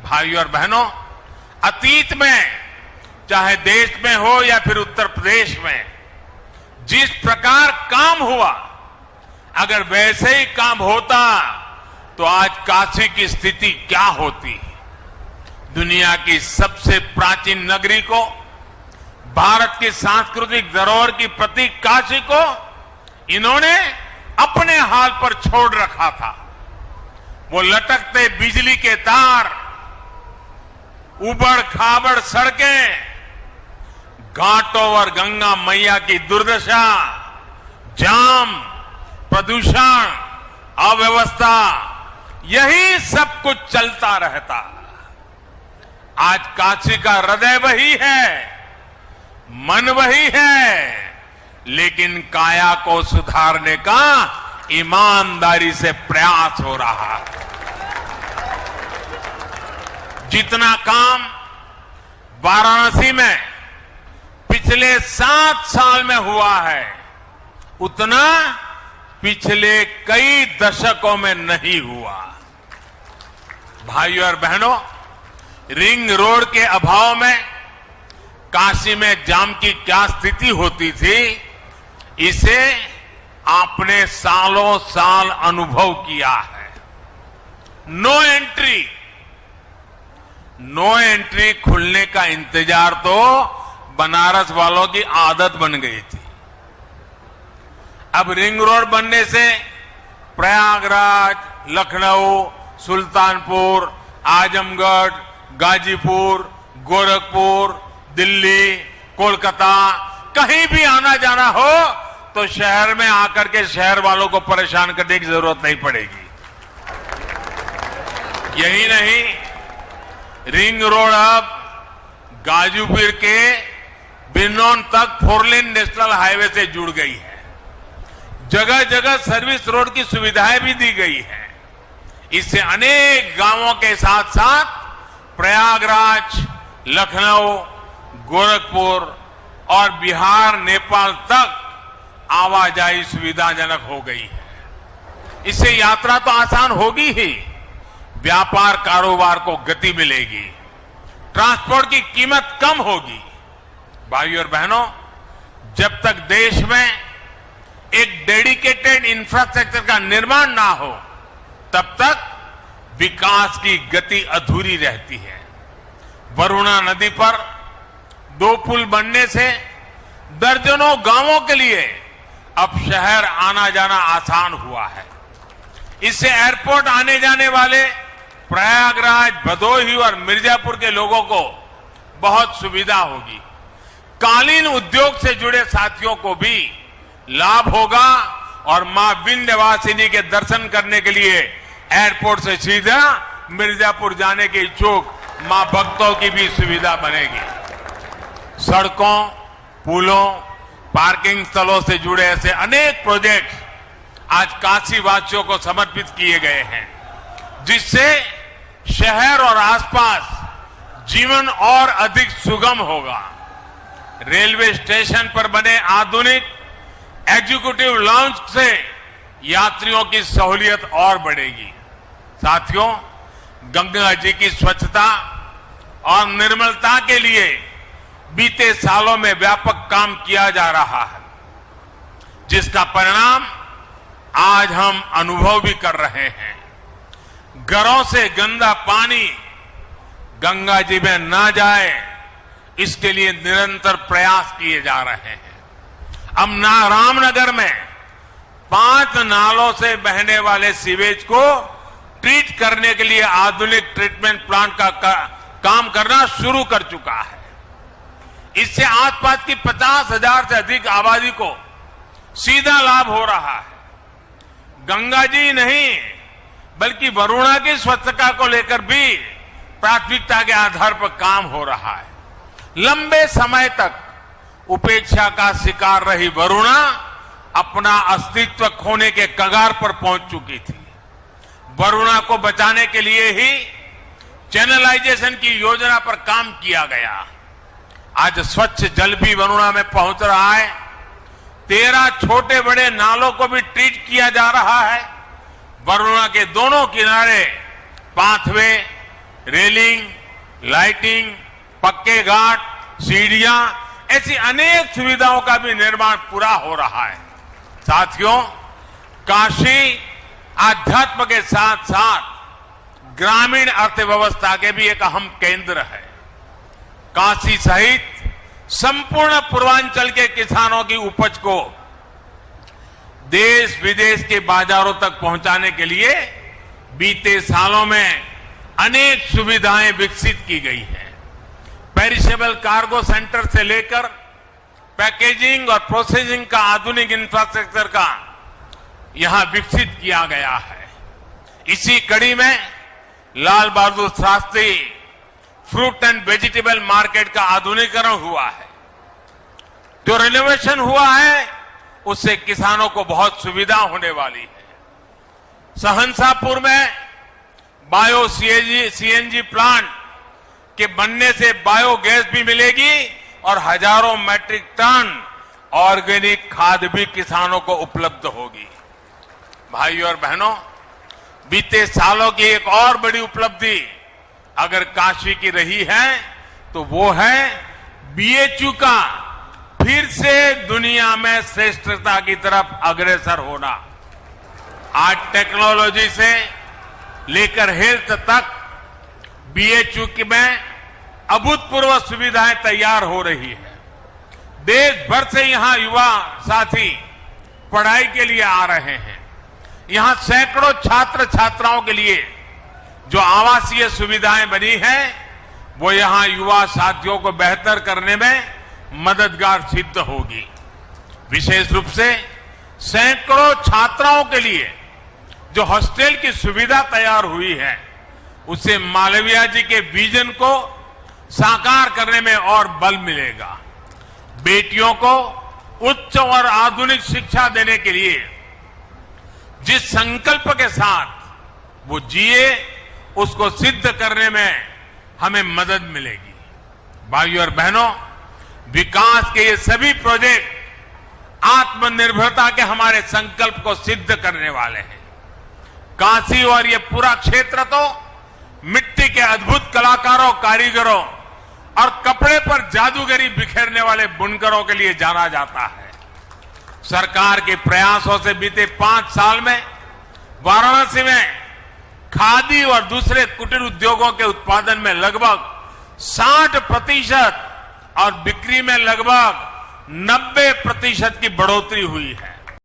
भाइयों और बहनों, अतीत में चाहे देश में हो या फिर उत्तर प्रदेश में जिस प्रकार काम हुआ, अगर वैसे ही काम होता तो आज काशी की स्थिति क्या होती। दुनिया की सबसे प्राचीन नगरी को, भारत की सांस्कृतिक धरोहर की प्रतीक काशी को इन्होंने अपने हाल पर छोड़ रखा था। वो लटकते बिजली के तार, उबड़ खाबड़ सड़कें, घाटों और गंगा मैया की दुर्दशा, जाम, प्रदूषण, अव्यवस्था, यही सब कुछ चलता रहता। आज काशी का हृदय वही है, मन वही है, लेकिन काया को सुधारने का ईमानदारी से प्रयास हो रहा है। जितना काम वाराणसी में पिछले 7 साल में हुआ है, उतना पिछले कई दशकों में नहीं हुआ। भाइयों और बहनों, रिंग रोड के अभाव में काशी में जाम की क्या स्थिति होती थी, इसे आपने सालों साल अनुभव किया है। नो एंट्री खुलने का इंतजार तो बनारस वालों की आदत बन गई थी। अब रिंग रोड बनने से प्रयागराज, लखनऊ, सुल्तानपुर, आजमगढ़, गाजीपुर, गोरखपुर, दिल्ली, कोलकाता, कहीं भी आना जाना हो तो शहर में आकर के शहर वालों को परेशान करने की जरूरत नहीं पड़ेगी। यही नहीं, रिंग रोड अब गाजीपुर के बिरनौन तक 4 लेन नेशनल हाईवे से जुड़ गई है। जगह जगह सर्विस रोड की सुविधाएं भी दी गई है। इससे अनेक गांवों के साथ साथ प्रयागराज, लखनऊ, गोरखपुर और बिहार, नेपाल तक आवाजाही सुविधाजनक हो गई है। इससे यात्रा तो आसान होगी ही, व्यापार कारोबार को गति मिलेगी, ट्रांसपोर्ट की कीमत कम होगी। भाइयों और बहनों, जब तक देश में एक डेडिकेटेड इंफ्रास्ट्रक्चर का निर्माण ना हो, तब तक विकास की गति अधूरी रहती है। वरुणा नदी पर 2 पुल बनने से दर्जनों गांवों के लिए अब शहर आना जाना आसान हुआ है। इससे एयरपोर्ट आने जाने वाले प्रयागराज, भदोही और मिर्जापुर के लोगों को बहुत सुविधा होगी। कालीन उद्योग से जुड़े साथियों को भी लाभ होगा और मां विंध्यवासिनी के दर्शन करने के लिए एयरपोर्ट से सीधा मिर्जापुर जाने के इच्छुक मां भक्तों की भी सुविधा बनेगी। सड़कों, पुलों, पार्किंग स्थलों से जुड़े ऐसे अनेक प्रोजेक्ट आज काशी वासियों को समर्पित किए गए हैं, जिससे शहर और आसपास जीवन और अधिक सुगम होगा। रेलवे स्टेशन पर बने आधुनिक एग्जीक्यूटिव लॉन्च से यात्रियों की सहूलियत और बढ़ेगी। साथियों, गंगा जी की स्वच्छता और निर्मलता के लिए बीते सालों में व्यापक काम किया जा रहा है, जिसका परिणाम आज हम अनुभव भी कर रहे हैं। घरों से गंदा पानी गंगा जी में ना जाए, इसके लिए निरंतर प्रयास किए जा रहे हैं। अब रामनगर में 5 नालों से बहने वाले सीवेज को ट्रीट करने के लिए आधुनिक ट्रीटमेंट प्लांट का काम करना शुरू कर चुका है। इससे आसपास की 50,000 से अधिक आबादी को सीधा लाभ हो रहा है। गंगा जी नहीं, बल्कि वरुणा की स्वच्छता को लेकर भी प्राथमिकता के आधार पर काम हो रहा है। लंबे समय तक उपेक्षा का शिकार रही वरुणा अपना अस्तित्व खोने के कगार पर पहुंच चुकी थी। वरुणा को बचाने के लिए ही चैनलाइजेशन की योजना पर काम किया गया। आज स्वच्छ जल भी वरुणा में पहुंच रहा है। 13 छोटे बड़े नालों को भी ट्रीट किया जा रहा है। वरुणा के दोनों किनारे पाथवे, रेलिंग, लाइटिंग, पक्के घाट, सीढ़ियां, ऐसी अनेक सुविधाओं का भी निर्माण पूरा हो रहा है। साथियों, काशी आध्यात्म के साथ साथ ग्रामीण अर्थव्यवस्था के भी एक अहम केंद्र है। काशी सहित संपूर्ण पूर्वांचल के किसानों की उपज को देश विदेश के बाजारों तक पहुंचाने के लिए बीते सालों में अनेक सुविधाएं विकसित की गई हैं। पेरिशेबल कार्गो सेंटर से लेकर पैकेजिंग और प्रोसेसिंग का आधुनिक इंफ्रास्ट्रक्चर का यहां विकसित किया गया है। इसी कड़ी में Lal Bahadur Shastri fruit and vegetable market का आधुनिकीकरण हुआ है। जो रिनोवेशन हुआ है उससे किसानों को बहुत सुविधा होने वाली है। सहनसापुर में बायो सीएनजी प्लांट के बनने से बायोगैस भी मिलेगी और हजारों मैट्रिक टन ऑर्गेनिक खाद भी किसानों को उपलब्ध होगी। भाइयों और बहनों, बीते सालों की एक और बड़ी उपलब्धि अगर काशी की रही है तो वो है बीएचयू का फिर से दुनिया में श्रेष्ठता की तरफ अग्रसर होना। आज टेक्नोलॉजी से लेकर हेल्थ तक बीएचयू में अभूतपूर्व सुविधाएं तैयार हो रही है। देश भर से यहां युवा साथी पढ़ाई के लिए आ रहे हैं। यहां सैकड़ों छात्र छात्राओं के लिए जो आवासीय सुविधाएं बनी हैं वो यहां युवा साथियों को बेहतर करने में मददगार सिद्ध होगी। विशेष रूप से सैकड़ों छात्राओं के लिए जो हॉस्टल की सुविधा तैयार हुई है उससे मालवीय जी के विजन को साकार करने में और बल मिलेगा। बेटियों को उच्च और आधुनिक शिक्षा देने के लिए जिस संकल्प के साथ वो जिए उसको सिद्ध करने में हमें मदद मिलेगी। भाइयों और बहनों, विकास के ये सभी प्रोजेक्ट आत्मनिर्भरता के हमारे संकल्प को सिद्ध करने वाले हैं। काशी और ये पूरा क्षेत्र तो मिट्टी के अद्भुत कलाकारों, कारीगरों और कपड़े पर जादूगरी बिखेरने वाले बुनकरों के लिए जाना जाता है। सरकार के प्रयासों से बीते 5 साल में वाराणसी में खादी और दूसरे कुटीर उद्योगों के उत्पादन में लगभग 60% और बिक्री में लगभग 90% की बढ़ोतरी हुई है।